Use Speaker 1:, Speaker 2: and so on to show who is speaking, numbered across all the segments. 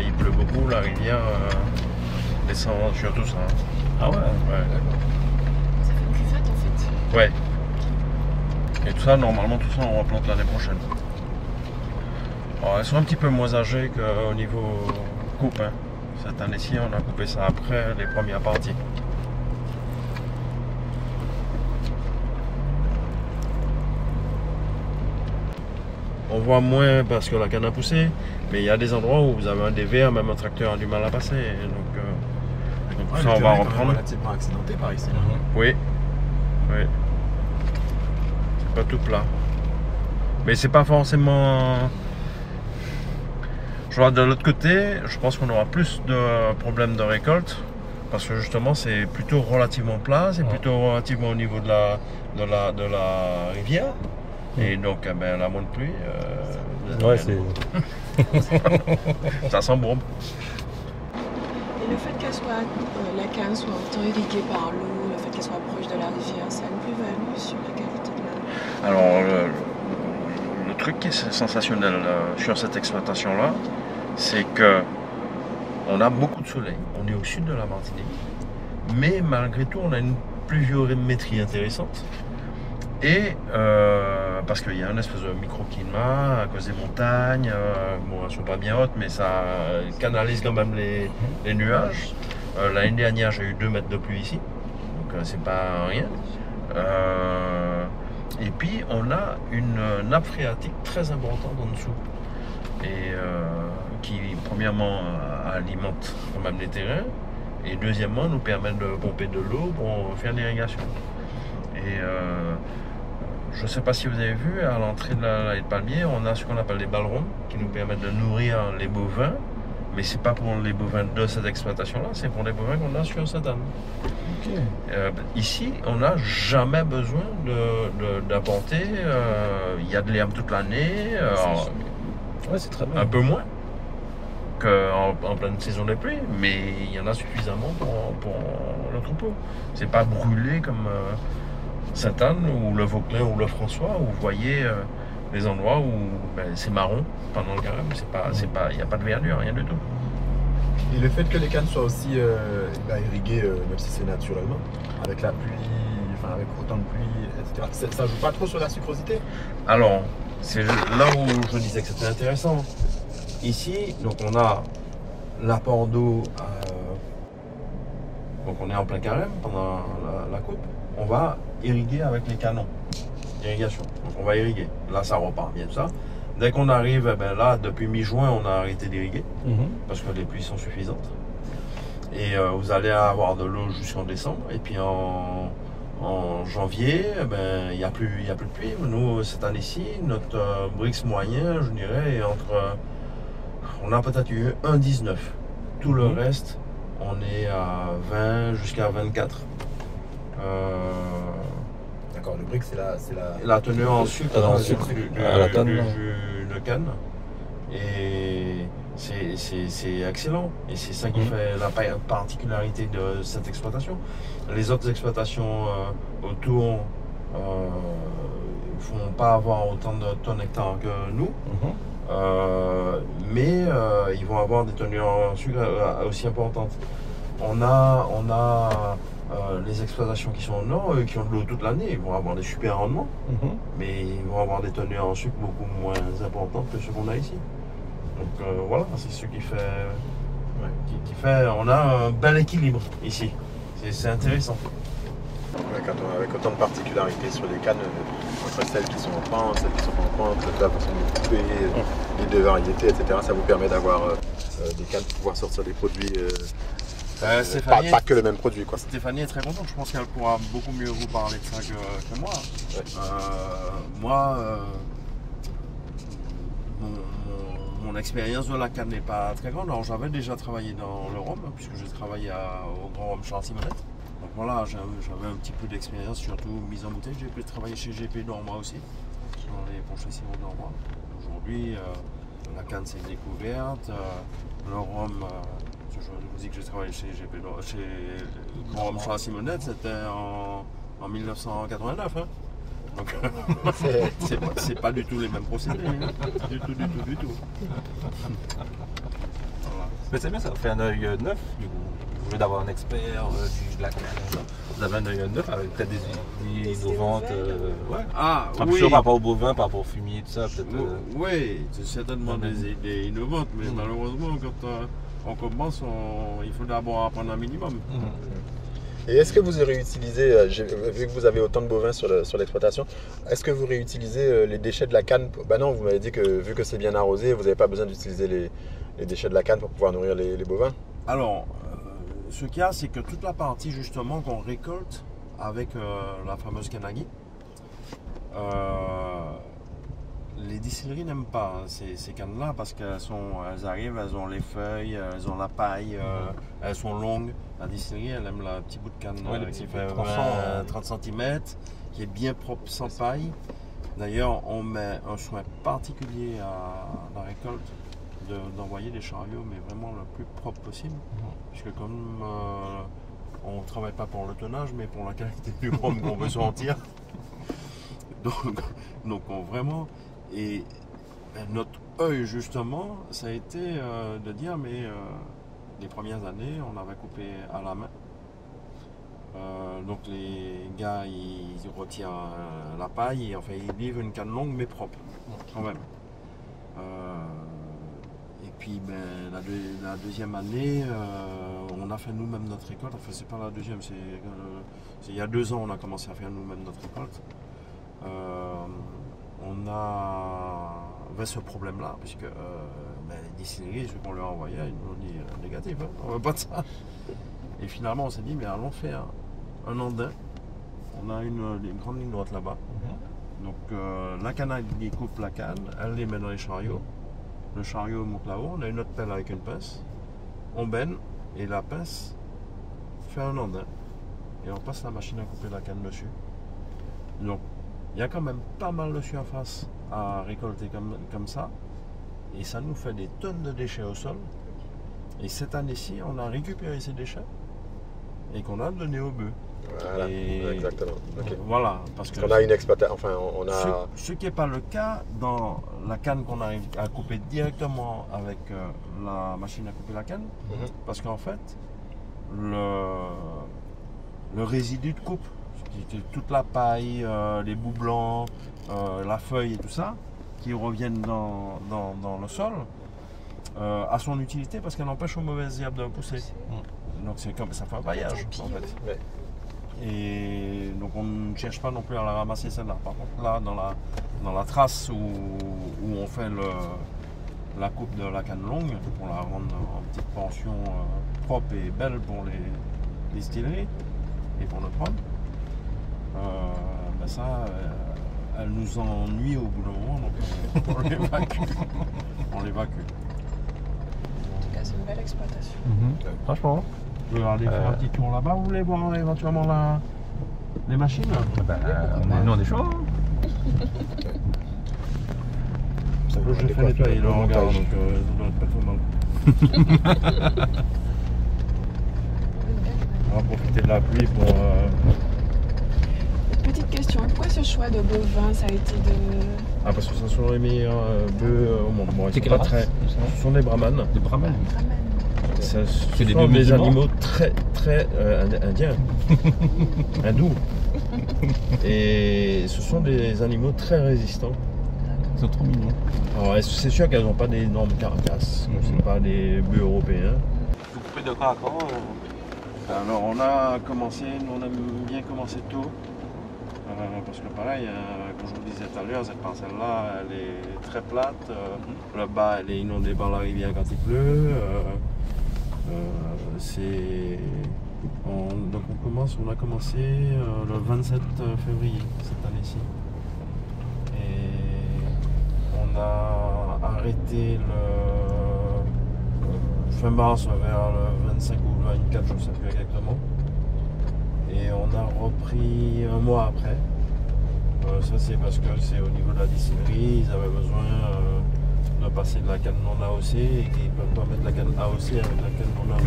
Speaker 1: il pleut beaucoup, la rivière descend sur tout ça.
Speaker 2: Ah ouais.
Speaker 3: Ça fait une cuvette en fait.
Speaker 1: Ouais. Et tout ça, normalement, tout ça, on replante l'année prochaine. Alors, elles sont un petit peu moins âgées qu'au niveau coupe. Hein. Cette année-ci, on a coupé ça après les premières parties. On voit moins parce que la canne a poussé, mais il y a des endroits où vous avez un dévers, même un tracteur a du mal à passer. Donc ça, on va reprendre.
Speaker 4: Relativement accidenté par ici.
Speaker 1: Oui. Oui. C'est pas tout plat. Mais c'est pas forcément. Je vois de l'autre côté, je pense qu'on aura plus de problèmes de récolte. Parce que justement, c'est plutôt relativement plat, c'est plutôt relativement au niveau de la rivière. Et donc, ben, la moins de pluie.
Speaker 2: Ouais, c'est.
Speaker 1: Ça s'embombe.
Speaker 3: Et le fait qu'elle soit, la canne soit autant irriguée par l'eau, le fait qu'elle soit proche de la rivière, ça a une plus-value sur la qualité de la.
Speaker 1: Alors, le truc qui est sensationnel sur cette exploitation-là, c'est que on a beaucoup de soleil. On est au sud de la Martinique, mais malgré tout, on a une pluviométrie intéressante. Et parce qu'il y a un espèce de microclimat à cause des montagnes, bon, elles ne sont pas bien hautes, mais ça canalise quand même les nuages. L'année dernière, j'ai eu 2 mètres de pluie ici, donc c'est pas rien. Et puis, on a une nappe phréatique très importante en dessous, et qui, premièrement, alimente quand même les terrains, et deuxièmement, nous permet de pomper de l'eau pour faire l'irrigation. Et je ne sais pas si vous avez vu, à l'entrée de la haie de palmier, on a ce qu'on appelle des ballons qui nous permettent de nourrir les bovins, mais c'est pas pour les bovins de cette exploitation-là, c'est pour les bovins qu'on a sur cette âne.
Speaker 2: Okay.
Speaker 1: Ici, on n'a jamais besoin d'apporter. Il y a de l'herbe toute l'année,
Speaker 2: ouais, c'est très bien.
Speaker 1: un peu moins qu'en pleine saison des pluies, mais il y en a suffisamment pour le troupeau. C'est pas brûlé comme Sainte-Anne ou le Vauclin ou le François, où vous voyez les endroits où ben, c'est marron pendant le carême, il n'y a pas de verdure, rien du tout.
Speaker 4: Et le fait que les cannes soient aussi irriguées, même si c'est naturellement, avec la pluie, enfin avec autant de pluie, etc., ça ne joue pas trop sur la sucrosité?
Speaker 1: Alors, c'est là où je disais que c'était intéressant. Ici, donc on a l'apport d'eau, donc on est en plein carême pendant la coupe, on va irriguer avec les canons d'irrigation. Donc on va irriguer. Là, ça repart bien ça. Dès qu'on arrive, ben là, depuis mi-juin, on a arrêté d'irriguer parce que les pluies sont suffisantes. Et vous allez avoir de l'eau jusqu'en décembre. Et puis en janvier, ben, il n'y a plus de pluie. Nous, cette année-ci, notre Brix moyen, je dirais, est entre. On a peut-être eu 1,19. Tout le reste, on est à 20 jusqu'à 24.
Speaker 4: D'accord, le brick, c'est
Speaker 1: la teneur en sucre,
Speaker 2: à la canne,
Speaker 1: du jus de canne. Et c'est excellent. Et c'est ça qui fait la particularité de cette exploitation. Les autres exploitations autour ne vont pas avoir autant de tonnes hectares que nous. Mais ils vont avoir des teneurs en sucre aussi importantes. On a les exploitations qui sont au nord, qui ont de l'eau toute l'année, ils vont avoir des super rendements, mais ils vont avoir des teneurs en sucre beaucoup moins importantes que ce qu'on a ici. Donc voilà, c'est ce qui fait, on a un bel équilibre ici. C'est intéressant.
Speaker 4: Avec autant de particularités sur les cannes, entre celles qui sont en pente, celles qui sont pas en pente, la façon de couper, les deux variétés, etc. Ça vous permet d'avoir des cannes pour pouvoir sortir des produits. Pas que le même produit, quoi.
Speaker 1: Stéphanie est très contente, je pense qu'elle pourra beaucoup mieux vous parler de ça que moi. Moi, mon expérience de la canne n'est pas très grande. Alors j'avais déjà travaillé dans le rhum, puisque j'ai travaillé au Grand Rhum Charles-Simonette. Donc voilà, j'avais un petit peu d'expérience, surtout mise en bouteille. J'ai pu travailler chez GP Normois aussi, dans les ponchés Simon Normois. Aujourd'hui, la canne c'est une découverte, le rhum. Je vous dis que j'ai travaillé chez Grand Rhum Charles-Simonette, c'était en 1989. Hein. Donc, c'est pas du tout les mêmes procédés. Hein. Du tout.
Speaker 2: Mais c'est bien, ça fait un œil neuf, du coup. Au lieu d'avoir un expert de la canne, vous avez un œil neuf avec peut-être des idées innovantes. Ouais.
Speaker 1: Ah,
Speaker 2: Un peu sûr par rapport au bovin, par rapport au fumier, tout ça, peut-être.
Speaker 1: Oui, c'est certainement des idées innovantes, mais malheureusement, quand on commence, il faut d'abord apprendre un minimum.
Speaker 4: Et est-ce que vous réutilisez, vu que vous avez autant de bovins sur l'exploitation, est-ce que vous réutilisez les déchets de la canne? Bah non, vous m'avez dit que vu que c'est bien arrosé, vous n'avez pas besoin d'utiliser les déchets de la canne pour pouvoir nourrir les bovins?
Speaker 1: Alors, ce qu'il y a, c'est que toute la partie justement qu'on récolte avec la fameuse canagui, les distilleries n'aiment pas ces cannes-là parce qu'elles arrivent, elles ont les feuilles, elles ont la paille, elles sont longues. La distillerie, elle aime la petite bout de canne qui fait 30 cm, qui est bien propre, sans paille. D'ailleurs, on met un soin particulier à la récolte d'envoyer des chariots, mais vraiment le plus propre possible. Puisque comme on ne travaille pas pour le tonnage, mais pour la qualité du rhum qu'on veut sentir. Donc vraiment... Et notre œil, justement, ça a été de dire, mais les premières années, on avait coupé à la main. Donc les gars, ils retirent la paille, et enfin, ils livrent une canne longue, mais propre, quand même. Et puis, la deuxième année, on a fait nous-mêmes notre récolte. Enfin, c'est pas la deuxième, c'est il y a 2 ans, on a commencé à faire nous-mêmes notre récolte. On avait ce problème-là, puisque les distilleries, ceux qu'on leur envoyait, ils nous ont dit négatif, hein, on ne veut pas de ça. Et finalement, on s'est dit, mais allons faire un andin. On a une grande ligne droite là-bas. Donc la canagui coupe la canne, elle les met dans les chariots. Le chariot monte là-haut, on a une autre pelle avec une pince. On benne, et la pince fait un andin. Et on passe la machine à couper la canne dessus. Donc, il y a quand même pas mal de surface à récolter comme ça. Et ça nous fait des tonnes de déchets au sol. Et cette année-ci, on a récupéré ces déchets et qu'on a donné aux bœufs.
Speaker 4: Voilà, exactement. Okay.
Speaker 1: Voilà, parce que
Speaker 4: on a une exploitation. Enfin, on a.
Speaker 1: Ce qui n'est pas le cas dans la canne qu'on arrive à couper directement avec la machine à couper la canne. Parce qu'en fait, le résidu de coupe, toute la paille, les bouts blancs, la feuille et tout ça, qui reviennent dans le sol, a son utilité parce qu'elle empêche aux mauvaises herbes de pousser. Donc c'est comme ça fait un paillage en fait.
Speaker 4: Ouais.
Speaker 1: Et donc on ne cherche pas non plus à la ramasser celle-là. Par contre là, dans la trace où on fait la coupe de la canne longue, pour la rendre en petite pension propre et belle pour les distilleries et pour notre rhum, ça, elle nous ennuie au bout d'un moment, donc on l'évacue. On l'évacue.
Speaker 3: En tout cas, c'est une belle exploitation.
Speaker 2: Franchement.
Speaker 1: Je vais aller faire un petit tour là-bas. Vous voulez voir éventuellement les machines?
Speaker 2: Nous on est chaud.
Speaker 1: Je fais nettoyer le hangar, donc ça doit être pas trop mal. On va profiter de la pluie pour...
Speaker 3: Petite question, pourquoi ce choix de bovin, ça a été de...
Speaker 1: Ah, parce que ce sont les meilleurs bœufs au monde. Bon, ils sont pas très... Ce sont des brahmanes.
Speaker 2: Des brahmanes.
Speaker 1: Ce sont des animaux très indiens, hindous. Et ce sont des animaux très résistants.
Speaker 2: Ils sont trop mignons.
Speaker 1: Alors c'est sûr qu'elles n'ont pas d'énormes carcasses, ce ne sont pas des bœufs européens.
Speaker 2: Vous coupez de quand à quand
Speaker 1: Alors on a commencé, nous on aime bien commencer tôt. Parce que pareil, comme je vous disais tout à l'heure, cette parcelle-là, elle est très plate. Le bas, elle est inondée par la rivière quand il pleut. Donc on a commencé le 27 février cette année-ci. Et on a arrêté le fin mars vers le 25 ou le 24, je ne sais plus exactement. Et on a repris un mois après. Ça c'est parce que c'est au niveau de la distillerie, ils avaient besoin de passer de la canne non AOC et qu'ils ne peuvent pas mettre la canne AOC avec la canne non AOC.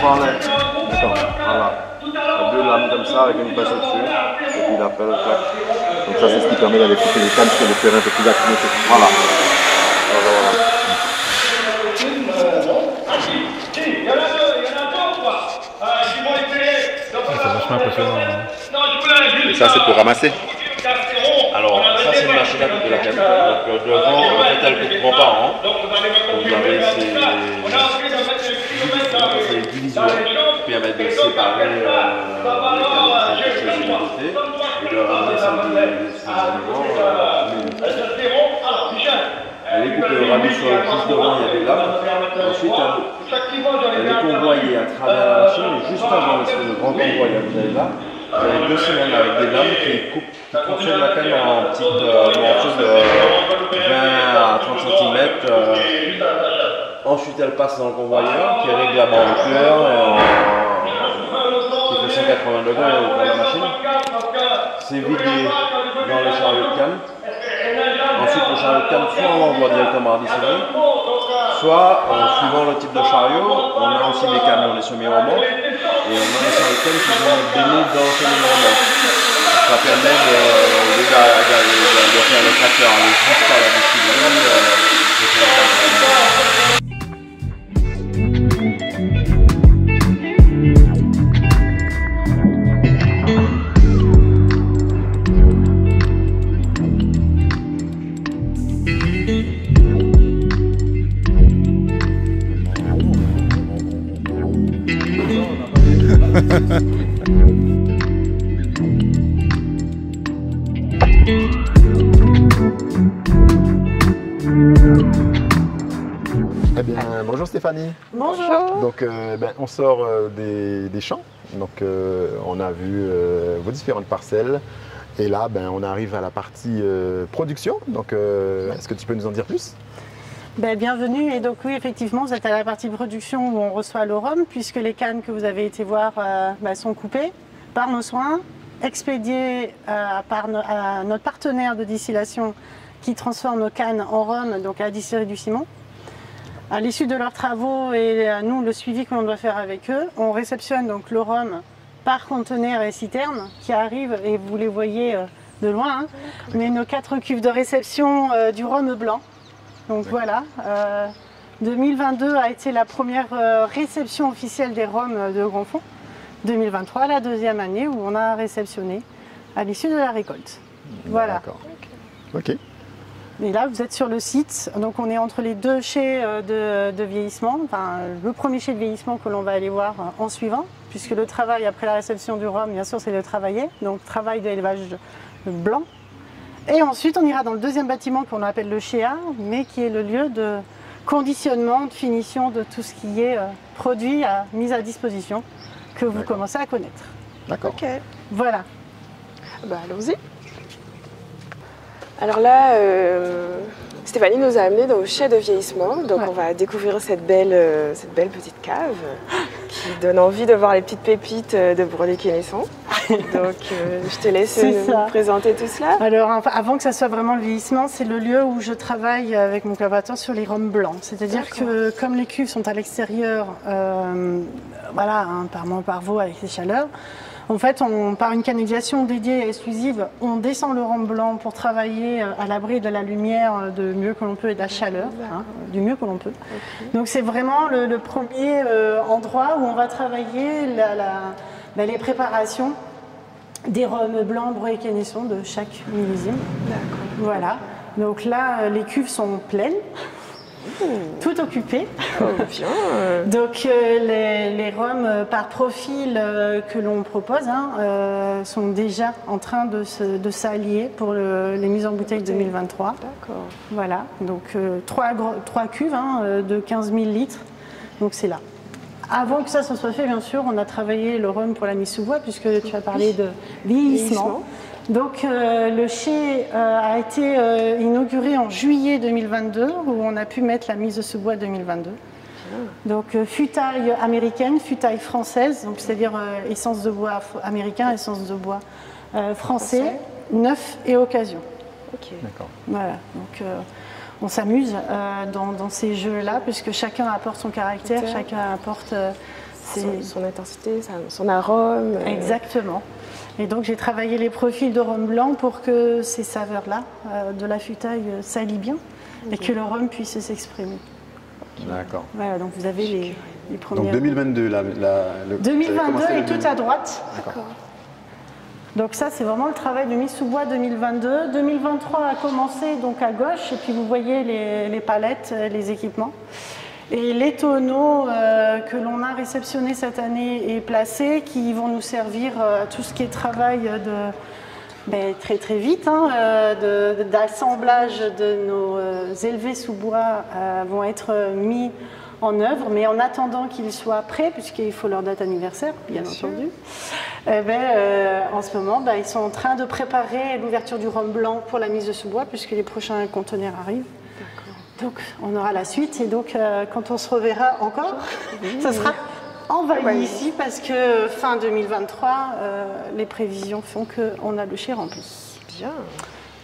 Speaker 1: parlait.
Speaker 4: D'accord.
Speaker 1: Voilà. Deux lames comme ça avec une pêche au-dessus. Et puis la pelle, clac.
Speaker 4: Donc ça, c'est ce qui permet d'aller couper les cannes sur le terrain un peu plus accidenté.
Speaker 1: Voilà.
Speaker 2: C'est vachement impressionnant.
Speaker 4: Et ça, c'est pour ramasser.
Speaker 1: Alors, ça c'est une machine à couper la canne. Donc devant, en fait, elle coupe 3 par an. Donc vous avez ces divisions qui permettent de séparer les cannes chez les côtés et de ramener celles elle est coupée au ras du sol, juste devant il y a des lames. Ensuite, elle est convoyée à travers la machine et juste avant l'espèce de grand convoi que vous avez là, vous avez 2 cylindres avec des lames qui fonctionnent la canne en petites morceaux de 20 à 30 cm. Ensuite, elle passe dans le convoyeur qui règle la hauteur qui fait 180 degrés au fond de la machine. C'est vidé dans les chariots de canne. Ensuite, le chariot de canne, soit on l'envoie directement à la distillerie, soit, suivant le type de chariot, on a aussi des camions, des semi-remorques, et on a des chariots de canne qui vont bénir dans le semi-remorque. Ça permet de faire le tracteur aller jusqu'à la distillerie.
Speaker 4: Eh bien, bonjour Stéphanie.
Speaker 3: Bonjour.
Speaker 4: Donc, on sort des champs. Donc, on a vu vos différentes parcelles. Et là, on arrive à la partie production. Donc, est-ce que tu peux nous en dire plus?
Speaker 5: Bienvenue, et donc oui, effectivement, vous êtes à la partie production où on reçoit le rhum, puisque les cannes que vous avez été voir sont coupées par nos soins, expédiées à notre partenaire de distillation qui transforme nos cannes en rhum, donc à la distillerie du Simon. À l'issue de leurs travaux et nous, le suivi que l'on doit faire avec eux, on réceptionne donc le rhum par conteneur et citerne qui arrivent, et vous les voyez de loin, hein, mais nos 4 cuves de réception du rhum blanc. Donc voilà, 2022 a été la première réception officielle des rhums de Grand Fond. 2023, la deuxième année où on a réceptionné à l'issue de la récolte. Voilà.
Speaker 4: D'accord. Ok.
Speaker 5: Et là, vous êtes sur le site, donc on est entre les 2 chais de vieillissement, enfin le premier chai de vieillissement que l'on va aller voir en suivant, puisque le travail après la réception du rhum, bien sûr, c'est de travailler, donc travail d'élevage blanc. Et ensuite, on ira dans le deuxième bâtiment qu'on appelle le CHEA, mais qui est le lieu de conditionnement, de finition de tout ce qui est produit mis à disposition, que vous commencez à connaître.
Speaker 4: D'accord.
Speaker 3: Ok.
Speaker 5: Voilà.
Speaker 3: Allons-y. Alors là, Stéphanie nous a amenés au chai de vieillissement. Donc on va découvrir cette belle petite cave qui donne envie de voir les petites pépites de Breuley-Quesnesson. Donc je te laisse nous présenter tout cela.
Speaker 5: Alors avant que ça soit vraiment le vieillissement, c'est le lieu où je travaille avec mon collaborateur sur les rhums blancs. C'est-à-dire que comme les cuves sont à l'extérieur, par veau avec les chaleurs, en fait, par une canalisation dédiée et exclusive, on descend le rhum blanc pour travailler à l'abri de la lumière du mieux que l'on peut et de la chaleur, du mieux que l'on peut. Okay. Donc c'est vraiment le premier endroit où on va travailler les préparations des rhums blancs Breuley-Quesnesson de chaque millésime.
Speaker 3: D'accord.
Speaker 5: Voilà. Donc là, les cuves sont pleines. Tout occupé.
Speaker 3: Oh, bien.
Speaker 5: Donc les rhums par profil que l'on propose sont déjà en train de s'allier pour les mises en bouteille 2023.
Speaker 3: D'accord.
Speaker 5: Voilà, donc 3 cuves de 15 000 litres, donc c'est là. Avant que ça se soit fait, bien sûr, on a travaillé le rhum pour la mise sous bois, puisque tu as parlé de vieillissement. Donc le chai a été inauguré en juillet 2022, où on a pu mettre la mise sous bois 2022. Donc futaille américaine, futaille française, donc c'est-à-dire essence de bois américain, essence de bois français, neuf et occasion.
Speaker 3: Ok.
Speaker 4: D'accord.
Speaker 5: Voilà, donc on s'amuse dans ces jeux-là, puisque chacun apporte son caractère, chacun apporte
Speaker 3: son intensité, son arôme.
Speaker 5: Exactement. Et donc j'ai travaillé les profils de rhum blanc pour que ces saveurs-là de la futaille s'allient bien et que le rhum puisse s'exprimer.
Speaker 4: D'accord.
Speaker 5: Voilà, donc vous avez les premières...
Speaker 4: Donc 2022,
Speaker 5: 2022 est tout à droite.
Speaker 4: D'accord.
Speaker 5: Donc ça, c'est vraiment le travail de mise sous bois 2022. 2023 a commencé donc à gauche, et puis vous voyez les palettes, les équipements. Et les tonneaux que l'on a réceptionnés cette année et placés, qui vont nous servir à tout ce qui est travail très très vite, d'assemblage de nos élevés sous bois vont être mis en œuvre, mais en attendant qu'ils soient prêts, puisqu'il faut leur date anniversaire, bien entendu, en ce moment, ils sont en train de préparer l'ouverture du rhum blanc pour la mise de sous-bois, puisque les prochains conteneurs arrivent. Donc on aura la suite, et donc quand on se reverra encore, ça sera envahi ici, parce que fin 2023, les prévisions font qu'on a le chai rempli.
Speaker 3: Bien.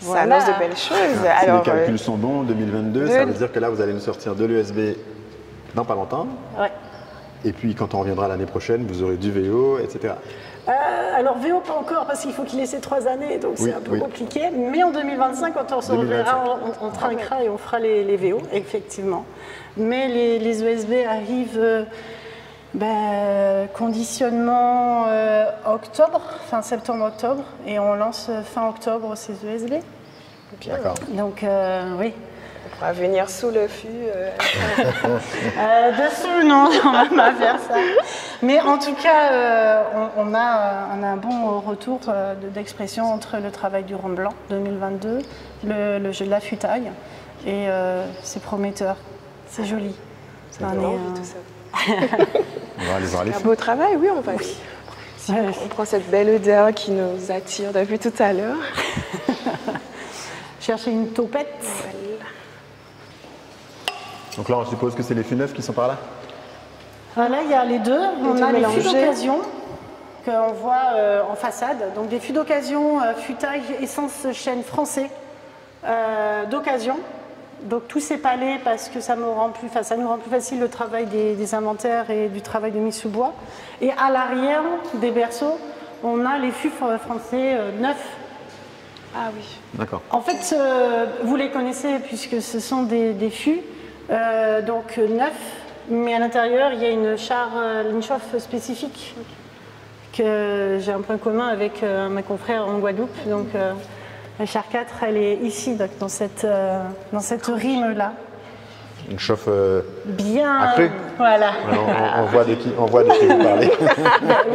Speaker 5: Voilà.
Speaker 3: Ça annonce de belles choses.
Speaker 4: Si
Speaker 3: Alors,
Speaker 4: les calculs sont bons, 2022, ça veut dire que là, vous allez nous sortir de l'ESB dans pas longtemps.
Speaker 5: Ouais.
Speaker 4: Et puis, quand on reviendra l'année prochaine, vous aurez du VO, etc.
Speaker 5: Alors VO pas encore, parce qu'il faut qu'il ait ses 3 années, donc c'est un peu
Speaker 4: oui.
Speaker 5: compliqué. Mais en 2025, quand on se reverra, on trinquera et on fera les VO, effectivement. Mais les ESB arrivent conditionnement octobre, fin septembre-octobre, et on lance fin octobre ces ESB.
Speaker 4: D'accord.
Speaker 5: Donc oui.
Speaker 3: on va venir sous le fût.
Speaker 5: Dessous, non, on va pas faire ça. Mais en tout cas, on a un bon retour d'expression entre le travail du rhum blanc 2022, le jeu de la futaille, et c'est prometteur, c'est joli.
Speaker 3: Ça donne envie, tout ça.
Speaker 4: On va aller voir les
Speaker 3: Un
Speaker 4: films.
Speaker 3: beau travail, oui, on va. Si on prend cette belle odeur qui nous attire depuis tout à l'heure.
Speaker 5: Chercher une taupette.
Speaker 4: Donc là, on suppose que c'est les fûts neufs qui sont par là?
Speaker 5: Voilà, il y a les deux. On
Speaker 3: tout
Speaker 5: a les
Speaker 3: mélangé.
Speaker 5: fûts d'occasion qu'on voit en façade. Donc des fûts d'occasion, futaille, essence chêne français d'occasion. Donc tous ces palets, parce que ça nous rend plus facile le travail des inventaires et du travail de mise sous bois. Et à l'arrière des berceaux, on a les fûts français neufs.
Speaker 3: Ah oui.
Speaker 4: D'accord.
Speaker 5: En fait, vous les connaissez puisque ce sont des fûts, donc neufs, mais à l'intérieur il y a une chauffe spécifique que j'ai un point commun avec ma confrère en Guadeloupe. Donc la char 4, elle est ici, donc, dans cette rime-là.
Speaker 4: Une chauffe
Speaker 5: Bien.
Speaker 4: accrue.
Speaker 5: Voilà.
Speaker 4: On voit de qui vous parlez.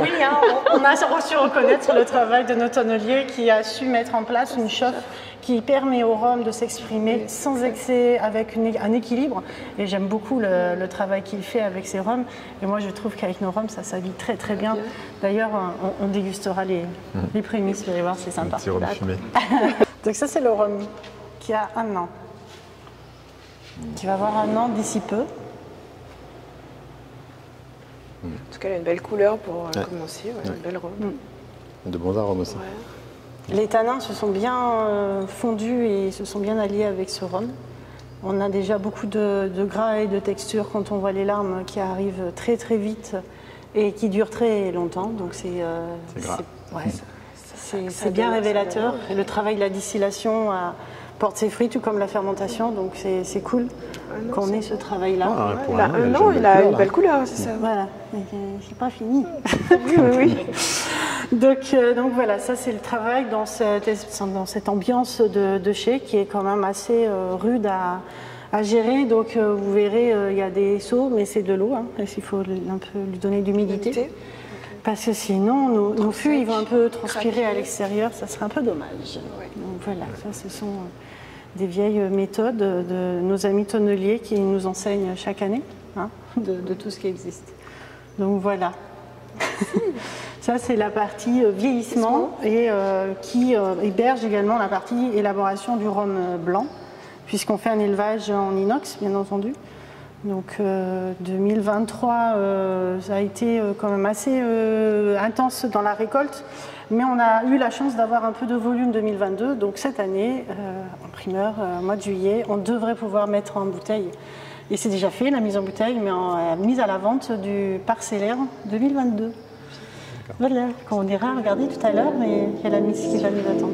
Speaker 5: Oui, hein, on a reçu reconnaître le travail de nos tonneliers qui a su mettre en place une chauffe qui permet au rhum de s'exprimer sans excès, avec un équilibre. Et j'aime beaucoup le travail qu'il fait avec ses rhums. Et moi, je trouve qu'avec nos rhums, ça s'allie très très bien. D'ailleurs, on dégustera les prémices, vous allez voir, c'est sympa.
Speaker 4: Petit rhum fumé.
Speaker 5: Donc ça, c'est le rhum qui a 1 an. Qui va avoir 1 an d'ici peu.
Speaker 3: En tout cas, elle a une belle couleur pour commencer. Ouais, une belle robe.
Speaker 4: De bons arômes aussi.
Speaker 5: Les tanins se sont bien fondus et se sont bien alliés avec ce rhum. On a déjà beaucoup de gras et de texture quand on voit les larmes qui arrivent très très vite et qui durent très longtemps. Donc c'est
Speaker 4: gras.
Speaker 5: C'est bien révélateur. Et le travail de la distillation porte ses fruits, tout comme la fermentation. Donc c'est cool qu'on ait ce travail-là.
Speaker 3: Il a 1 an, il a une belle couleur, c'est ça.
Speaker 5: Voilà, c'est pas fini.
Speaker 3: Oui.
Speaker 5: Donc voilà, ça c'est le travail dans cette ambiance de chai qui est quand même assez rude à gérer. Donc vous verrez, il y a des seaux, mais c'est de l'eau. Hein, il faut un peu lui donner d'humidité. Parce que sinon, nos fûts ils vont un peu transpirer à l'extérieur, ça serait un peu dommage. Donc voilà, ça ce sont des vieilles méthodes de nos amis tonneliers qui nous enseignent chaque année de tout ce qui existe. Donc voilà. Ça, c'est la partie vieillissement et qui héberge également la partie élaboration du rhum blanc, puisqu'on fait un élevage en inox, bien entendu. Donc 2023, ça a été quand même assez intense dans la récolte, mais on a eu la chance d'avoir un peu de volume 2022. Donc cette année, en primeur, au mois de juillet, on devrait pouvoir mettre en bouteille Et c'est déjà fait, la mise en bouteille, mais mise à la vente du parcellaire 2022. Voilà, qu'on ira regarder tout à l'heure, mais il y a la mise qui va nous attendre.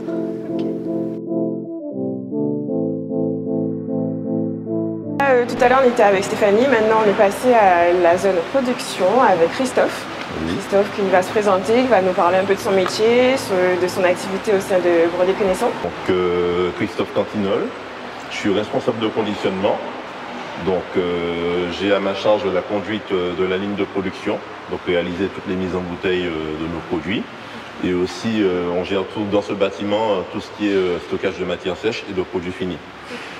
Speaker 3: Tout à l'heure, on était avec Stéphanie. Maintenant, on est passé à la zone production avec Christophe. Christophe qui va se présenter, qui va nous parler un peu de son métier, de son activité au sein de Brûlés Connaissants.
Speaker 6: Donc, Christophe Cantinol, je suis responsable de conditionnement. Donc, j'ai à ma charge la conduite de la ligne de production, donc réaliser toutes les mises en bouteille de nos produits. Et aussi, on gère tout dans ce bâtiment, tout ce qui est stockage de matières sèches et de produits finis.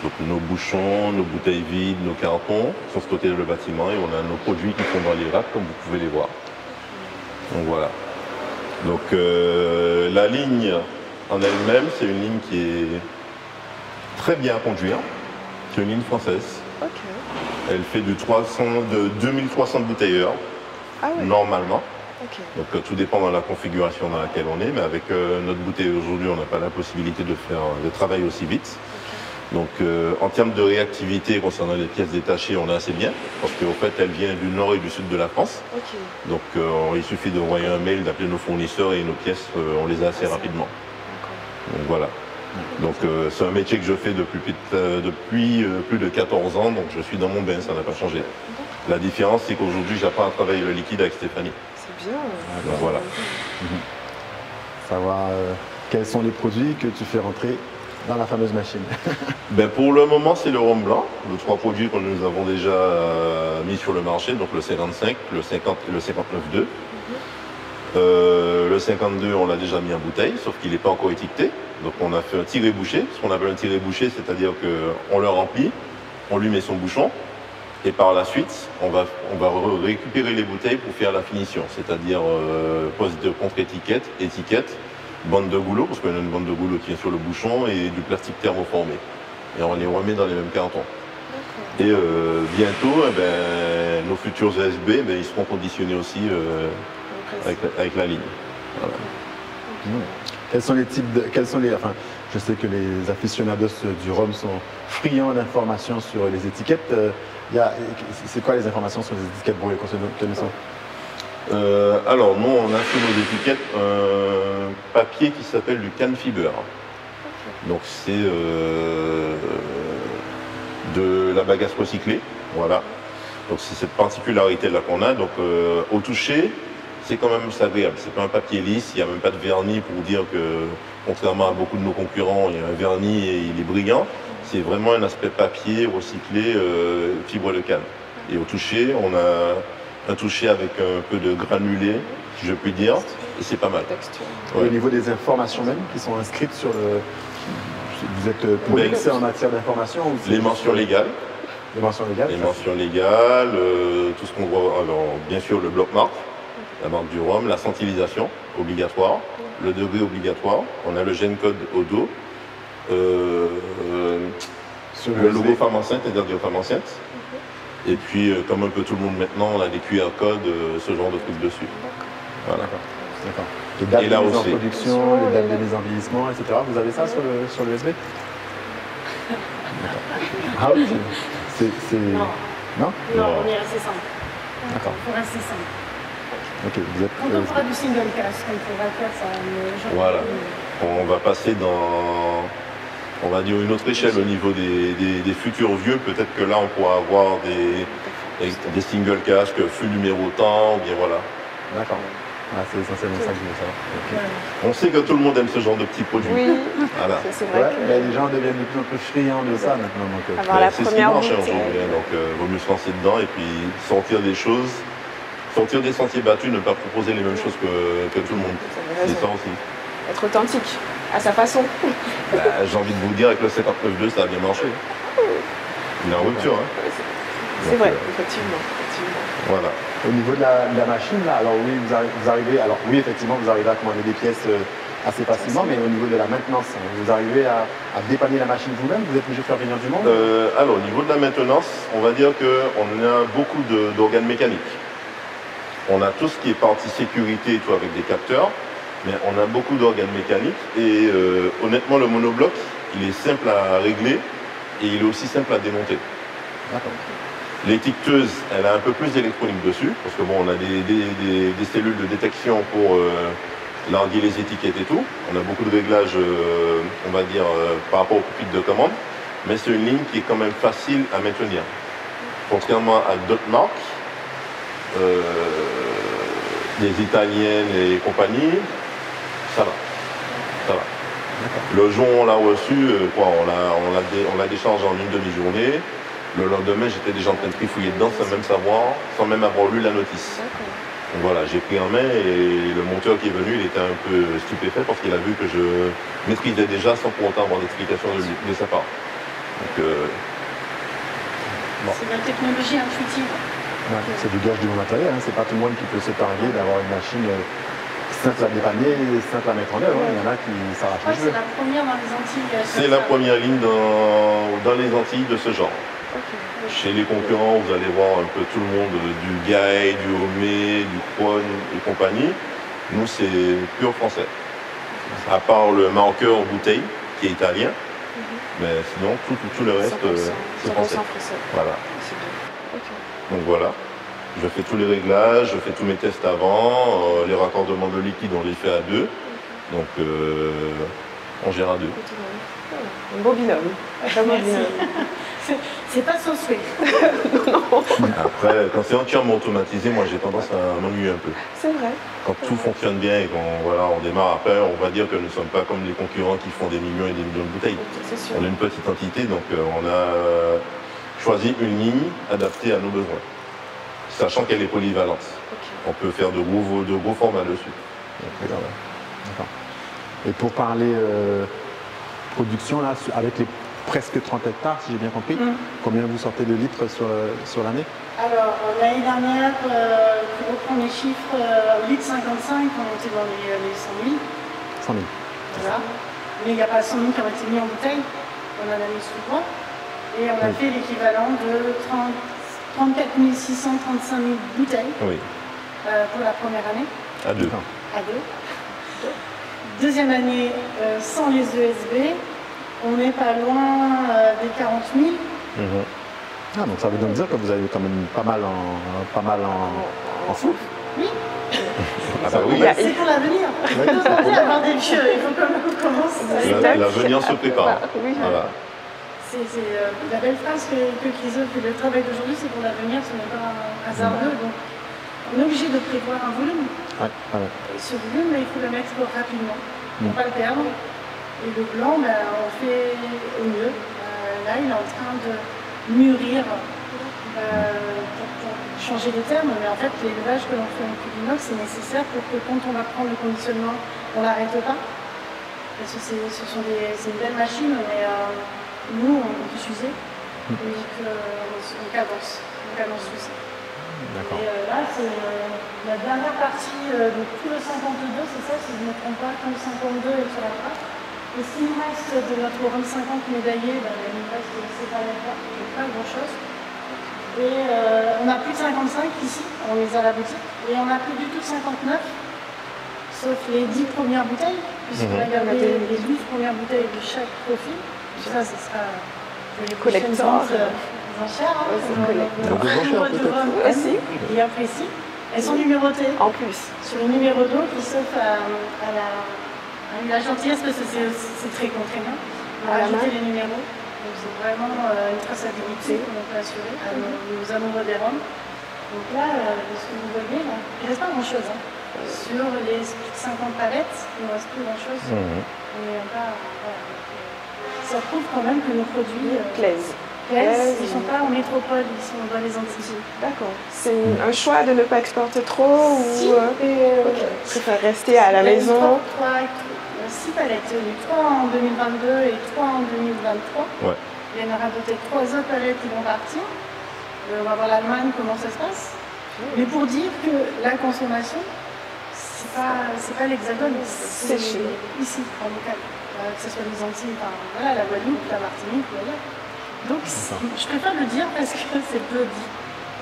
Speaker 6: Donc nos bouchons, nos bouteilles vides, nos cartons sont stockés dans le bâtiment et on a nos produits qui sont dans les racks comme vous pouvez les voir. Donc voilà. Donc la ligne en elle-même, c'est une ligne qui est très bien à conduire. C'est une ligne française.
Speaker 3: Okay.
Speaker 6: Elle fait de 2300 bouteilles heure, normalement.
Speaker 3: Okay.
Speaker 6: Donc tout dépend de la configuration dans laquelle on est, mais avec notre bouteille aujourd'hui, on n'a pas la possibilité de travailler aussi vite. Donc en termes de réactivité concernant les pièces détachées, on est assez bien, parce qu'en fait elle vient du nord et du sud de la France.
Speaker 3: Okay.
Speaker 6: Donc il suffit d'envoyer un mail, d'appeler nos fournisseurs et nos pièces, on les a assez rapidement. Donc voilà. Donc c'est un métier que je fais depuis plus de 14 ans, donc je suis dans mon bain, ça n'a pas changé. La différence, c'est qu'aujourd'hui, j'apprends à travailler le liquide avec Stéphanie.
Speaker 3: C'est bien.
Speaker 6: Donc, voilà.
Speaker 4: Savoir quels sont les produits que tu fais rentrer dans la fameuse machine.
Speaker 6: Ben pour le moment, c'est le rhum blanc, les 3 produits que nous avons déjà mis sur le marché, donc le 55, le 50 et le 59,2. Le 52, on l'a déjà mis en bouteille, sauf qu'il n'est pas encore étiqueté. Donc on a fait un tiré-bouché, ce qu'on appelle un tiré-bouché, c'est-à-dire qu'on le remplit, on lui met son bouchon, et par la suite, on va récupérer les bouteilles pour faire la finition, c'est-à-dire poste de contre-étiquette, étiquette, bande de goulot, parce qu'on a une bande de goulot qui est sur le bouchon, et du plastique thermoformé. Et on les remet dans les mêmes cartons. Et bientôt, nos futurs ASB, ils seront conditionnés aussi avec la ligne. Voilà.
Speaker 4: Quels sont les types enfin, je sais que les aficionados du rhum sont friands d'informations sur les étiquettes. C'est quoi les informations sur les étiquettes pour les connaissants?
Speaker 6: Alors, nous, on a sur nos étiquettes un papier qui s'appelle du can fiber. Donc, c'est de la bagasse recyclée. Voilà. Donc, c'est cette particularité-là qu'on a. Donc, au toucher, c'est quand même agréable. C'est pas un papier lisse, il n'y a même pas de vernis pour dire que, contrairement à beaucoup de nos concurrents, il y a un vernis et il est brillant. C'est vraiment un aspect papier recyclé, fibre de canne. Et au toucher, on a un toucher avec un peu de granulé, si je puis dire, et c'est pas mal.
Speaker 4: Ouais. Au niveau des informations même qui sont inscrites sur le... Vous êtes prolixé en matière d'information?
Speaker 6: Les mentions légales.
Speaker 4: Les mentions légales.
Speaker 6: Les mentions légales, tout ce qu'on voit. Alors, bien sûr, le bloc marque, la marque du rhum, la scintillisation obligatoire, le degré obligatoire. On a le gène code au dos.
Speaker 4: Sur
Speaker 6: le logo femme enceinte, c'est-à-dire femme enceinte. Et puis, comme un peu tout le monde maintenant, on a des QR codes, ce genre de trucs dessus. Voilà.
Speaker 4: D'accord. Les dates
Speaker 6: et
Speaker 4: de
Speaker 6: là
Speaker 4: mise en
Speaker 6: aussi.
Speaker 4: production, les dates de mise en vieillissement, etc. Vous avez ça sur le USB? Ah oui, c'est...
Speaker 5: Non.
Speaker 4: Non?
Speaker 5: Non, on est assez simple.
Speaker 4: D'accord.
Speaker 5: Il faut rester simple.
Speaker 4: Ok, vous êtes...
Speaker 5: Quand on fera du single cash, quand il faudra faire ça,
Speaker 6: Voilà. On va passer dans, on va dire, une autre échelle au niveau des futurs vieux. Peut-être que là, on pourra avoir des single casques, flux numéro temps, ou bien voilà.
Speaker 4: D'accord. Ah, c'est essentiellement ça que je voulais savoir. Okay.
Speaker 6: On sait que tout le monde aime ce genre de petits produits.
Speaker 3: Oui,
Speaker 6: voilà.
Speaker 3: c'est vrai que...
Speaker 4: mais les gens deviennent de plus en plus friands de ça maintenant.
Speaker 3: Avoir la
Speaker 6: c'est
Speaker 3: première
Speaker 6: ce qui marche aujourd'hui, donc vaut mieux se lancer dedans et puis sortir des choses, sortir des sentiers battus, ne pas proposer les mêmes choses que tout le monde. C'est ça aussi.
Speaker 3: Être authentique, à sa façon.
Speaker 6: J'ai envie de vous dire, avec le 59.2, ça a bien marché. Il est en rupture. Hein.
Speaker 3: C'est vrai, effectivement.
Speaker 6: Voilà.
Speaker 4: Au niveau de la machine, là, alors oui, vous arrivez, alors oui, effectivement, vous arrivez à commander des pièces assez facilement, mais au niveau de la maintenance, vous arrivez à dépanner la machine vous-même? Vous êtes obligé de faire venir du monde?
Speaker 6: Alors, au niveau de la maintenance, on va dire qu'on a beaucoup d'organes mécaniques. On a tout ce qui est partie sécurité et tout avec des capteurs, mais on a beaucoup d'organes mécaniques et honnêtement, le monobloc, il est simple à régler et il est aussi simple à démonter. D'accord. L'étiqueteuse, elle a un peu plus d'électronique dessus, parce que bon, on a des cellules de détection pour larguer les étiquettes et tout. On a beaucoup de réglages, on va dire, par rapport au pupitre de commande, mais c'est une ligne qui est quand même facile à maintenir. Contrairement à d'autres marques, les italiennes et compagnie, ça va. Ça va. Le jour où on l'a reçu, on l'a déchargé en une demi-journée. Le lendemain, j'étais déjà en train de trifouiller dedans sans même savoir, sans même avoir lu la notice. Donc voilà, j'ai pris en main et le monteur qui est venu, il était un peu stupéfait parce qu'il a vu que je maîtrisais déjà sans pour autant avoir d'explication de sa part. Donc,
Speaker 5: bon. C'est de la technologie intuitive.
Speaker 4: Ouais, c'est du gage du bon matériel, hein. C'est pas tout le monde qui peut se targuer d'avoir une machine simple à dépanner, simple à mettre en œuvre. Il y en a qui s'arrachent les cheveux.
Speaker 5: C'est la première dans les Antilles.
Speaker 6: C'est la première ligne dans les Antilles de ce genre. Chez les concurrents, vous allez voir un peu tout le monde, du Gaï, du Homé, du Crohn et compagnie. Nous, c'est pur français. À part le marqueur bouteille, qui est italien. Mais sinon, tout le reste, c'est français. Voilà. Donc voilà. Je fais tous les réglages, je fais tous mes tests avant. Les raccordements de liquide, on les fait à deux. Donc, on gère à deux.
Speaker 3: Un beau binôme.
Speaker 5: C'est pas son souhait.
Speaker 6: Après, quand c'est entièrement automatisé, moi j'ai tendance à m'ennuyer un peu.
Speaker 3: C'est vrai.
Speaker 6: Quand tout fonctionne bien et qu'on démarre après, on va dire que nous ne sommes pas comme les concurrents qui font des millions et des millions de bouteilles. On est une petite entité, donc on a choisi une ligne adaptée à nos besoins, sachant qu'elle est polyvalente. On peut faire de gros formats dessus.
Speaker 4: D'accord. Et pour parler production, là, avec les presque 30 hectares, si j'ai bien compris, combien vous sortez de litres sur l'année?
Speaker 5: Alors, l'année dernière, pour reprendre les chiffres, litre 55, on était dans les 100 000.
Speaker 4: 100 000.
Speaker 5: Voilà. Mais il n'y a pas 100 000 qui ont été mis en bouteille. On en a mis sous le bois. Et on a fait l'équivalent de 34 600, 35 000 bouteilles pour la première année.
Speaker 6: À deux.
Speaker 5: À deux. Deuxième année, sans les ESB, on n'est pas loin des 40 000.
Speaker 4: Ah, donc ça veut donc dire que vous avez quand même pas mal en souffle.
Speaker 5: Oui.
Speaker 6: Ah bah oui.
Speaker 5: C'est pour l'avenir. Il faut pas avoir des vieux, il faut quand même qu'on commence.
Speaker 6: L'avenir se prépare.
Speaker 3: Oui.
Speaker 6: Voilà.
Speaker 5: C'est la belle phrase que Christophe fait. Le travail d'aujourd'hui, c'est pour l'avenir, ce n'est pas hasardeux. Donc, on est obligé de prévoir un volume. Et ce volume, il faut le mettre rapidement. On ne peut pas le perdre. Et le blanc, on fait au mieux. Là, il est en train de mûrir pour changer les termes. Mais en fait, l'élevage que l'on fait en cuve inox, c'est nécessaire pour que quand on va prendre le conditionnement, on ne l'arrête pas. Parce que c'est une belle machine, mais nous, on peut s'user. Donc, on cadence tout ça. Et là, c'est la dernière partie, donc tout le 52, c'est ça, si je ne me trompe pas, tout le 52 est sur la trappe. Et s'il nous reste de notre rhum 50 médaillé, il nous reste ces palettes-là, pas grand-chose. Et on n'a plus de 55 ici, on les a à la boutique. Et on n'a plus du tout de 59, sauf les 10 premières bouteilles, puisqu'on a gardé les 12 premières bouteilles de chaque profil. Ça, ce sera les
Speaker 3: collector.
Speaker 5: Enchères,
Speaker 3: aussi.
Speaker 5: Et après ici, elles sont numérotées.
Speaker 3: En plus.
Speaker 5: Sur le numéro d'eau, Christophe a eu la gentillesse, parce que c'est très contraignant, de rajouter les numéros. Donc c'est vraiment une traçabilité qu'on peut assurer à nos amoureux des rhums. Donc là, ce que vous voyez, là, il ne reste pas grand-chose. Hein. Sur les 50 palettes, il ne reste plus grand-chose. Ça prouve quand même que nos produits
Speaker 3: plaisent.
Speaker 5: Ils ne sont pas en métropole, ils sont dans les Antilles.
Speaker 3: D'accord. C'est un choix de ne pas exporter trop ou préfère rester à la maison?
Speaker 5: 6 palettes, 3 en 2022 et 3 en 2023.
Speaker 6: Ouais.
Speaker 5: Il y en aura peut-être 3 autres palettes qui vont partir. On va voir l'Allemagne, comment ça se passe. Mais pour dire que la consommation, c'est pas l'Hexagone, c'est ici, en local. Que ce soit les Antilles, la Guadeloupe, la Martinique, voilà. Donc je préfère le dire parce que c'est peu dit.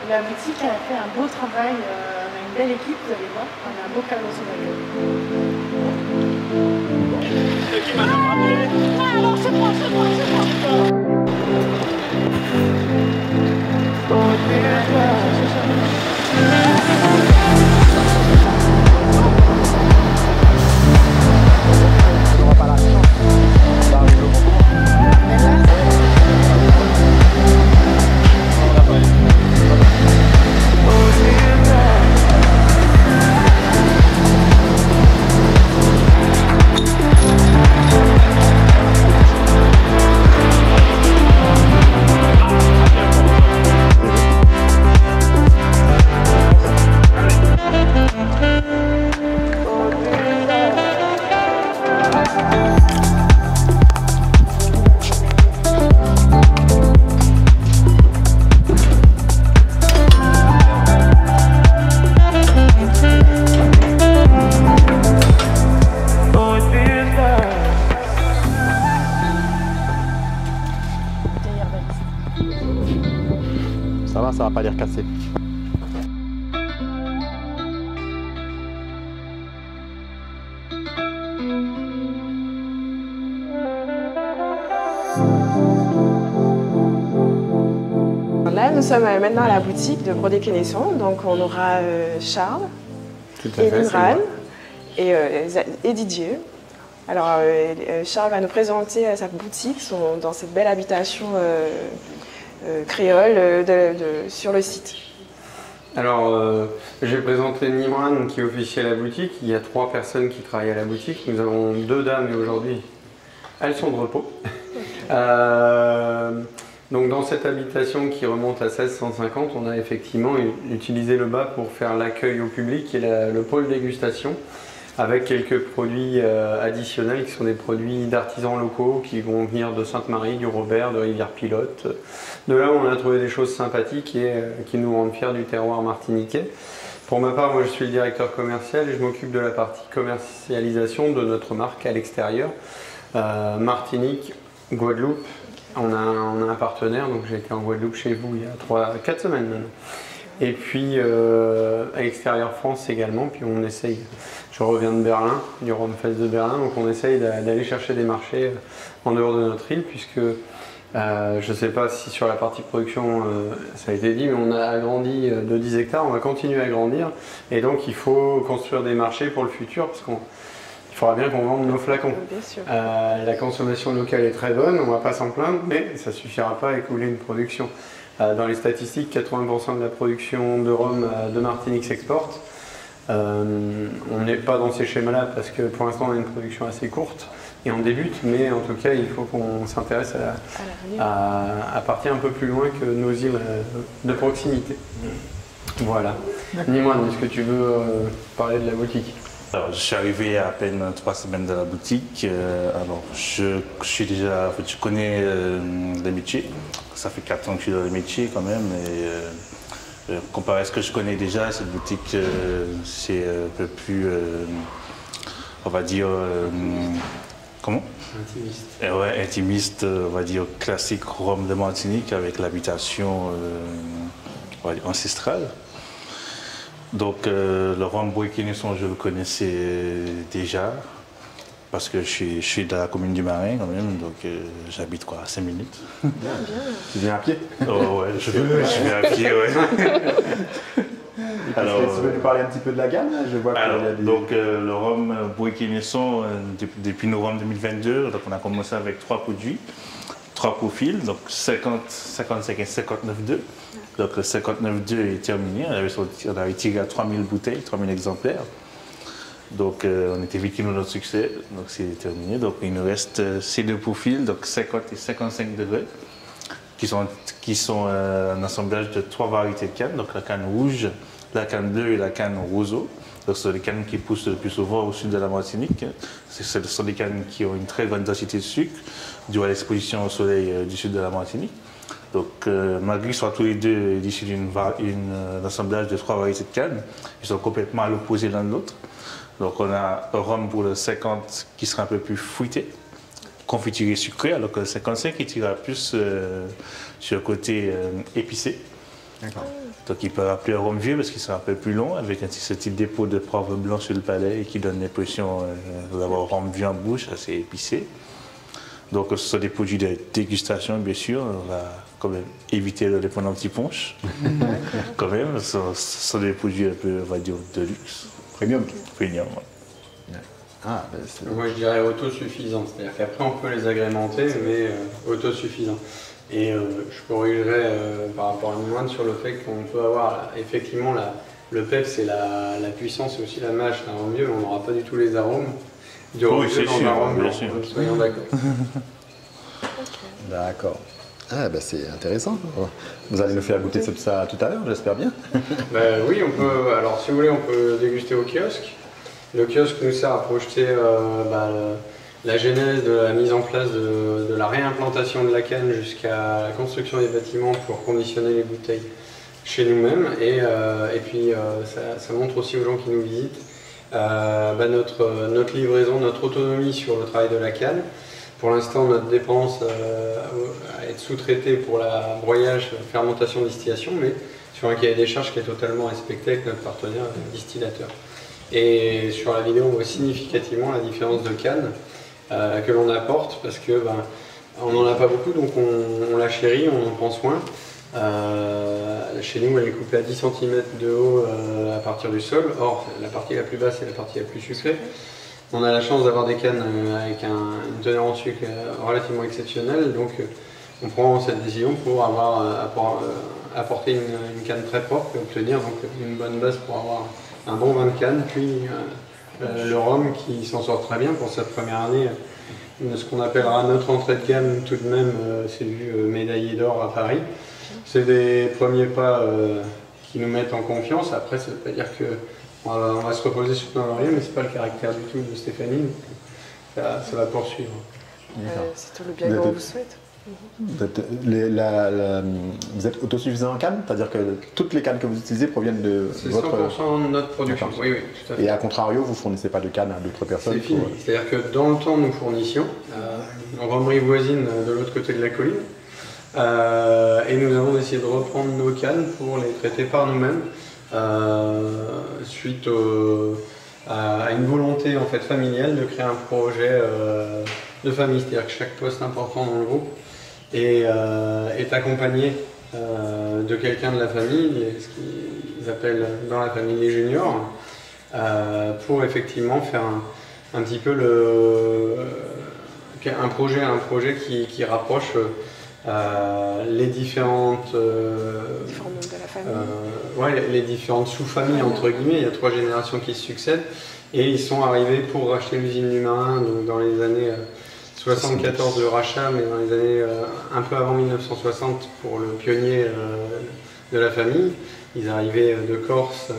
Speaker 5: La boutique a fait un beau travail, on a une belle équipe, vous allez voir, on a un beau cadeau sur la gueule. Alors c'est moi.
Speaker 4: Ça va pas l'air cassé.
Speaker 3: Là, nous sommes maintenant à la boutique de Brodé Kenneson, donc on aura Charles, et Nimran et Didier. Alors Charles va nous présenter sa boutique dans cette belle habitation créole sur le site.
Speaker 7: Alors, j'ai présenté Nimran qui est officier à la boutique. Il y a 3 personnes qui travaillent à la boutique. Nous avons 2 dames et aujourd'hui, elles sont de repos. Donc dans cette habitation qui remonte à 1650, on a effectivement utilisé le bas pour faire l'accueil au public et le pôle dégustation avec quelques produits additionnels qui sont des produits d'artisans locaux qui vont venir de Sainte-Marie, du Robert, de Rivière-Pilote. De là où on a trouvé des choses sympathiques et qui nous rendent fiers du terroir martiniquais. Pour ma part, moi je suis le directeur commercial et je m'occupe de la partie commercialisation de notre marque à l'extérieur. Martinique, Guadeloupe, on a un partenaire, donc j'ai été en Guadeloupe chez vous il y a 4 semaines maintenant. Et puis à l'extérieur France également, puis on essaye, je reviens de Berlin, du Romfest de Berlin, donc on essaye d'aller chercher des marchés en dehors de notre île, puisque je ne sais pas si sur la partie production ça a été dit, mais on a agrandi de 10 hectares, on va continuer à grandir, et donc il faut construire des marchés pour le futur, parce qu'il faudra bien qu'on vende nos flacons.
Speaker 3: Bien sûr.
Speaker 7: La consommation locale est très bonne, on ne va pas s'en plaindre, mais ça ne suffira pas à écouler une production. Dans les statistiques, 80% de la production de rhum de Martinique s'exporte. On n'est pas dans ces schémas-là parce que pour l'instant on a une production assez courte et on débute, mais en tout cas il faut qu'on s'intéresse à partir un peu plus loin que nos îles de proximité. Voilà. Nimran, est-ce que tu veux parler de la boutique?
Speaker 2: Alors, je suis arrivé à peine 3 semaines dans la boutique. Alors, je connais les métiers. Ça fait 4 ans que je suis dans les métiers quand même. Et comparé à ce que je connais déjà, cette boutique, c'est un peu plus, on va dire, comment?
Speaker 7: Intimiste.
Speaker 2: Ouais, intimiste, on va dire classique rhum de Martinique avec l'habitation ancestrale. Donc le rhum Brodé Kenneson, je le connaissais déjà parce que je suis de la commune du Marin quand même, donc j'habite quoi, à 5 minutes.
Speaker 4: Bien. Tu viens à pied?
Speaker 2: Oh ouais, je viens à pied, ouais.
Speaker 4: Alors, tu veux nous parler un petit peu de la gamme? Je vois
Speaker 2: donc le rhum Brodé Kenneson, depuis novembre 2022, donc on a commencé avec 3 produits, 3 profils, donc 50, 55 et 59,2. Donc le 59,2 est terminé, on avait tiré à 3000 bouteilles, 3000 exemplaires. Donc on était victime de notre succès, donc c'est terminé. Donc il nous reste ces 2 profils, donc 50 et 55 degrés, qui sont un assemblage de 3 variétés de cannes, donc la canne rouge, la canne bleue et la canne roseau. Donc ce sont les cannes qui poussent le plus souvent au sud de la Martinique. Ce sont des cannes qui ont une très grande densité de sucre, due à l'exposition au soleil du sud de la Martinique. Donc, malgré qu'ils soient tous les deux issus d'un assemblage de 3 variétés de cannes, ils sont complètement à l'opposé l'un de l'autre. Donc, on a un rhum pour le 50 qui sera un peu plus fruité, confituré sucré, alors que le 55 qui tirera plus sur le côté épicé. Donc, il peut rappeler un rhum vieux parce qu'il sera un peu plus long, avec ce petit dépôt de poivre blanc sur le palais et qui donne l'impression d'avoir un rhum vieux en bouche, assez épicé. Donc ce sont des produits de dégustation, bien sûr. On va quand même éviter de les prendre en petit punch. Quand même, ce sont des produits un peu, on va dire, de luxe.
Speaker 4: Premium.
Speaker 2: Premium.
Speaker 4: Ah, ben c'est...
Speaker 7: Moi je dirais autosuffisant, c'est-à-dire qu'après on peut les agrémenter, mais autosuffisant. Et je corrigerais par rapport à une moine sur le fait qu'on peut avoir effectivement le PEP, c'est la puissance et aussi la mâche, ça rend mieux, mais on n'aura pas du tout les arômes. Du
Speaker 2: Oui, c'est
Speaker 7: dans
Speaker 2: sûr,
Speaker 7: l'arôme,
Speaker 2: bien sûr.
Speaker 7: soyons d'accord.
Speaker 4: D'accord. Ah, ben c'est intéressant. Vous allez nous faire goûter ça tout à l'heure, j'espère bien.
Speaker 7: Ben oui, on peut. Alors, si vous voulez, on peut déguster au kiosque. Le kiosque nous sert à projeter la genèse de la mise en place de la réimplantation de la canne jusqu'à la construction des bâtiments pour conditionner les bouteilles chez nous-mêmes. Et puis, ça montre aussi aux gens qui nous visitent notre livraison, notre autonomie sur le travail de la canne. Pour l'instant, notre dépendance à être sous-traitée pour la broyage, fermentation, distillation, mais sur un cahier des charges qui est totalement respecté avec notre partenaire distillateur. Et sur la vidéo, on voit significativement la différence de canne que l'on apporte, parce que on n'en a pas beaucoup, donc on la chérit, on en prend soin. Chez nous, elle est coupée à 10 cm de haut à partir du sol. Or, la partie la plus basse est la partie la plus sucrée. On a la chance d'avoir des cannes avec une teneur en sucre relativement exceptionnelle, donc on prend cette décision pour apporter une canne très propre et obtenir donc une bonne base pour avoir un bon vin de canne, puis le rhum qui s'en sort très bien pour cette première année. Ce qu'on appellera notre entrée de gamme tout de même, c'est vu médaillé d'or à Paris. C'est des premiers pas qui nous mettent en confiance. Après, ça ne veut pas dire que on va se reposer sur nos lauriers, mais ce n'est pas le caractère du tout de Stéphanie. Ça va poursuivre.
Speaker 3: C'est tout le bien qu'on vous souhaite.
Speaker 4: Vous êtes autosuffisant en canne, c'est-à-dire que toutes les cannes que vous utilisez proviennent de votre...
Speaker 7: C'est 100% de notre production, oui, tout à fait.
Speaker 4: Et à contrario, vous ne fournissez pas de canne à d'autres personnes?
Speaker 7: C'est fini, c'est-à-dire que dans le temps, nous fournissions en romerie voisine de l'autre côté de la colline, et nous avons décidé de reprendre nos cannes pour les traiter par nous-mêmes, suite à une volonté en fait familiale de créer un projet de famille, c'est-à-dire que chaque poste important dans le groupe est accompagné de quelqu'un de la famille, ce qu'ils appellent dans la famille les juniors, pour effectivement faire un petit peu un projet qui rapproche les différentes les différentes sous-familles entre guillemets. Il y a 3 générations qui se succèdent et ils sont arrivés pour racheter l'usine du Marin donc dans les années 74 le rachat, mais dans les années un peu avant 1960 pour le pionnier de la famille. Ils arrivaient de Corse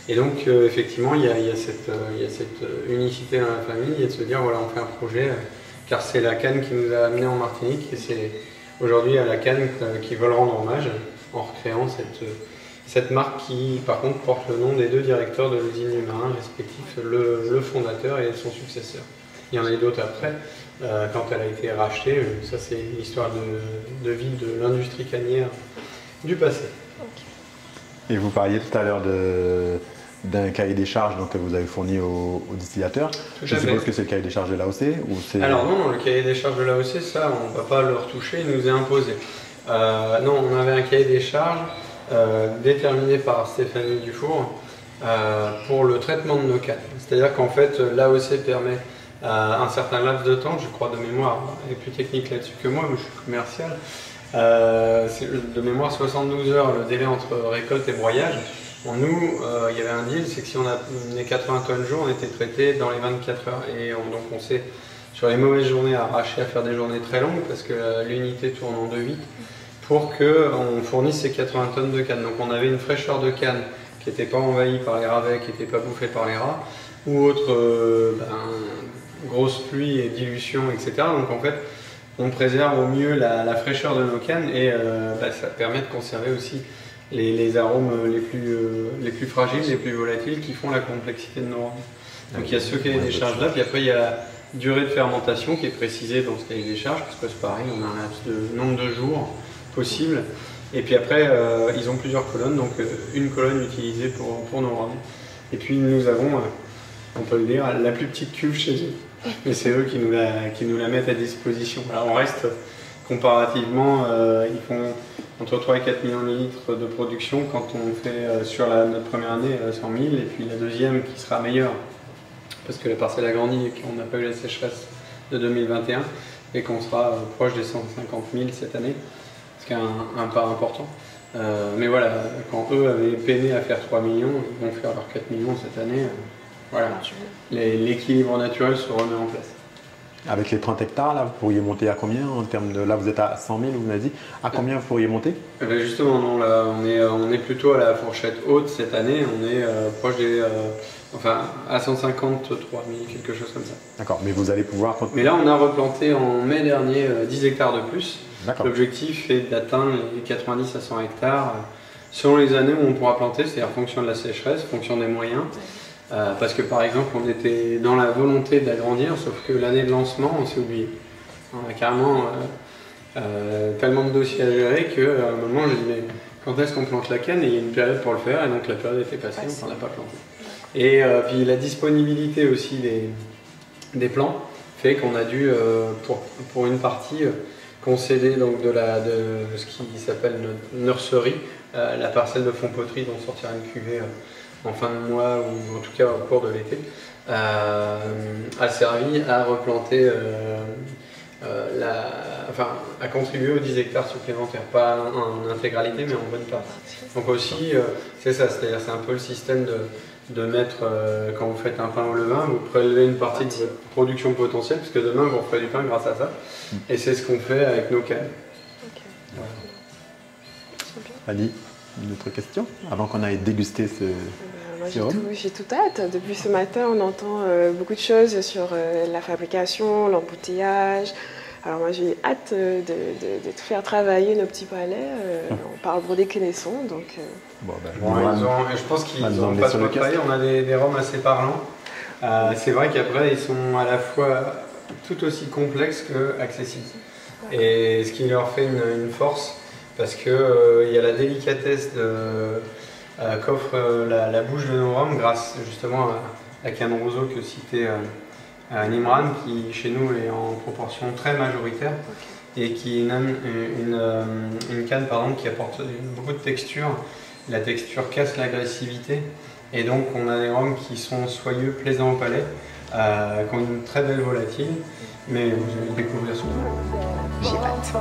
Speaker 7: et donc effectivement il y a cette unicité dans la famille et de se dire voilà, on fait un projet car c'est la canne qui nous a amenés en Martinique et c'est aujourd'hui à la canne qui veulent rendre hommage en recréant cette marque qui par contre porte le nom des 2 directeurs de l'usine du Marin, respectifs le fondateur et son successeur. Il y en a eu d'autres après, quand elle a été rachetée, ça c'est l'histoire de vie de l'industrie cannière du passé.
Speaker 4: Et vous parliez tout à l'heure d'un cahier des charges donc, que vous avez fourni au distillateur. Je suppose que c'est le cahier des charges de l'AOC ou
Speaker 7: Alors non, le cahier des charges de l'AOC, ça on ne va pas le retoucher, il nous est imposé. Non, on avait un cahier des charges déterminé par Stéphanie Dufour pour le traitement de nos cannes. C'est-à-dire qu'en fait l'AOC permet un certain laps de temps, je crois de mémoire, elle est plus technique là-dessus que moi, mais je suis commercial, c'est de mémoire 72 heures le délai entre récolte et broyage. Nous, il y avait un deal, c'est que si on amenait 80 tonnes jour, on était traité dans les 24 heures. Et donc on s'est, sur les mauvaises journées, arraché à faire des journées très longues parce que l'unité tourne en 2/8 pour qu'on fournisse ces 80 tonnes de canne. Donc on avait une fraîcheur de canne qui n'était pas envahie par les ravets, qui n'était pas bouffée par les rats, ou autre grosse pluie et dilution, etc. Donc en fait, on préserve au mieux la fraîcheur de nos cannes et ça permet de conserver aussi les arômes les plus fragiles, les plus volatiles qui font la complexité de nos rhums. Donc il y a ce cahier des charges là, puis après il y a la durée de fermentation qui est précisée dans ce cahier des charges, parce que c'est pareil, on a un laps de nombre de jours possible. Et puis après, ils ont plusieurs colonnes, donc une colonne utilisée pour nos rhums. Et puis nous avons, on peut le dire, la plus petite cuve chez eux. mais c'est eux qui nous la mettent à disposition. Alors on reste comparativement, ils font entre 3 et 4 millions de litres de production quand on fait sur notre première année 100 000 et puis la deuxième qui sera meilleure parce que la parcelle a grandi et qu'on n'a pas eu la sécheresse de 2021 et qu'on sera proche des 150 000 cette année, ce qui est un pas important. Mais voilà, quand eux avaient peiné à faire 3 millions, ils vont faire leurs 4 millions cette année. Voilà, l'équilibre naturel se remet en place.
Speaker 4: Avec les 30 hectares, là, vous pourriez monter à combien en termes de... Là, vous êtes à 100 000, vous m'avez dit. À combien vous pourriez monter?
Speaker 7: Justement, non, là, on est plutôt à la fourchette haute cette année. On est proche des... enfin, à 153 000, quelque chose comme ça.
Speaker 4: D'accord, mais vous allez pouvoir...
Speaker 7: Mais là, on a replanté en mai dernier 10 hectares de plus.
Speaker 4: L'objectif
Speaker 7: est d'atteindre les 90 à 100 hectares selon les années où on pourra planter, c'est-à-dire en fonction de la sécheresse, en fonction des moyens. Parce que par exemple, on était dans la volonté d'agrandir, sauf que l'année de lancement, on s'est oublié. On a carrément tellement de dossiers à gérer qu'à un moment, j'ai dit mais quand est-ce qu'on plante la canne? Et il y a une période pour le faire, et donc la période était passée, on n'en a pas planté. Et puis la disponibilité aussi des plants fait qu'on a dû, pour une partie, concéder donc de ce qui s'appelle notre nurserie, la parcelle de fond poterie dont sortira une cuvée en fin de mois ou en tout cas au cours de l'été, a servi à replanter, à contribuer aux 10 hectares supplémentaires, pas en intégralité mais en bonne partie. Donc aussi, c'est ça, c'est-à-dire c'est un peu le système de mettre, quand vous faites un pain au levain, vous prélevez une partie de votre production potentielle, parce que demain vous referez du pain grâce à ça, et c'est ce qu'on fait avec nos cannes.
Speaker 4: Voilà. Ali, une autre question avant qu'on aille déguster ce sérum?
Speaker 3: J'ai tout hâte. Depuis ce matin, on entend beaucoup de choses sur la fabrication, l'embouteillage. Alors moi j'ai hâte de te faire travailler nos petits palais. On parle brodé Quesnesson, donc...
Speaker 7: je pense qu'ils n'ont pas trop travaillé. On a des rhums assez parlants. C'est vrai qu'après ils sont à la fois tout aussi complexes qu'accessibles. Et ce qui leur fait une force, parce qu'il y a la délicatesse qu'offre la bouche de nos rhums grâce justement à la canne roseau que citait Nimran, qui chez nous est en proportion très majoritaire et qui est une canne qui apporte beaucoup de texture. La texture casse l'agressivité et donc on a des rhums qui sont soyeux, plaisants au palais, qui ont une très belle volatile, mais vous allez le découvrir souvent.
Speaker 3: J'ai hâte.